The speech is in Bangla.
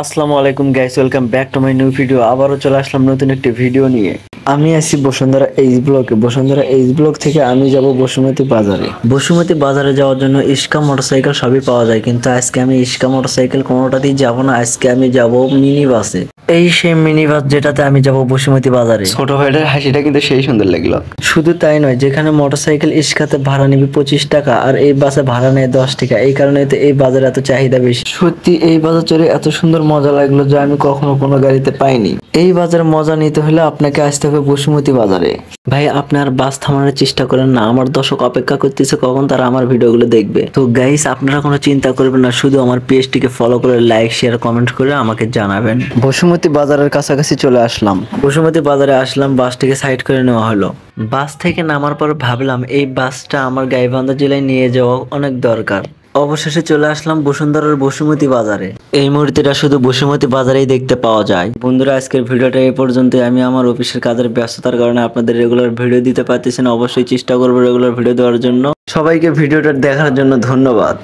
আসসালামু আলাইকুম guys, welcome back to my new video. আবারও চলে আসলাম নতুন একটি ভিডিও নিয়ে। আমি আছি বসুন্ধরা এইচ ব্লক থেকে আমি যাব বসুমতী বাজারে। বসুমতী বাজারে যাওয়ার জন্য ইস্কা মোটরসাইকেল সবই পাওয়া যায়, কিন্তু আজকে আমি ইস্কা মোটরসাইকেল কোনোটাতেই যাব না। আজকে আমি যাব মিনি বাসে। এই সেই মিনি বাস যেটাতে আমি যাব বসুমতী বাজারে। ছোট ভাইটার হাসিটা কিন্তু সেই সুন্দর লাগলো। শুধু তাই নয়, যেখানে মোটরসাইকেল ইস্কাতে ভাড়া নিবে 25 টাকা আর এই বাসে ভাড়া নেয় 10 টাকা। এই কারণে তো এই বাজারে এত চাহিদা বেশি। সত্যি এই বাজার চড়ে এত সুন্দর মজা লাগলো যা আমি কখনো কোনো গাড়িতে পাইনি। এই বাজারে মজা নিতে হলে আপনাকে আসতে হবে বসুমতী বাজারে। ভাই, আপনার বাস থামানোর চেষ্টা করেন না, আমার দর্শক অপেক্ষা করতেছে কখন তারা আমার ভিডিওগুলো দেখবে। তো গাইস, আপনারা কোনো চিন্তা করবেন না, শুধু আমার পেজটিকে ফলো করে লাইক শেয়ার কমেন্ট করে আমাকে জানাবেন। বসুমতী বাজারের কাছাকাছি চলে আসলাম। বসুমতী বাজারে আসলাম, বাসটিকে সাইড করে নেওয়া হলো। বাস থেকে নামার পর ভাবলাম এই বাসটা আমার গাইবান্ধা জেলায় নিয়ে যাওয়া অনেক দরকার। অবশেষে চলে আসলাম বসুন্ধরার বসুমতী বাজারে। এই মূর্তিটা শুধু বসুমতী বাজারেই দেখতে পাওয়া যায়। বন্ধুরা, আজকের ভিডিওটা এই পর্যন্তই। আমি আমার অফিসের কাজের ব্যস্ততার কারণে আপনাদের রেগুলার ভিডিও দিতে পারতেছি না। অবশ্যই চেষ্টা করবো রেগুলার ভিডিও দেওয়ার জন্য। সবাইকে ভিডিওটা দেখার জন্য ধন্যবাদ।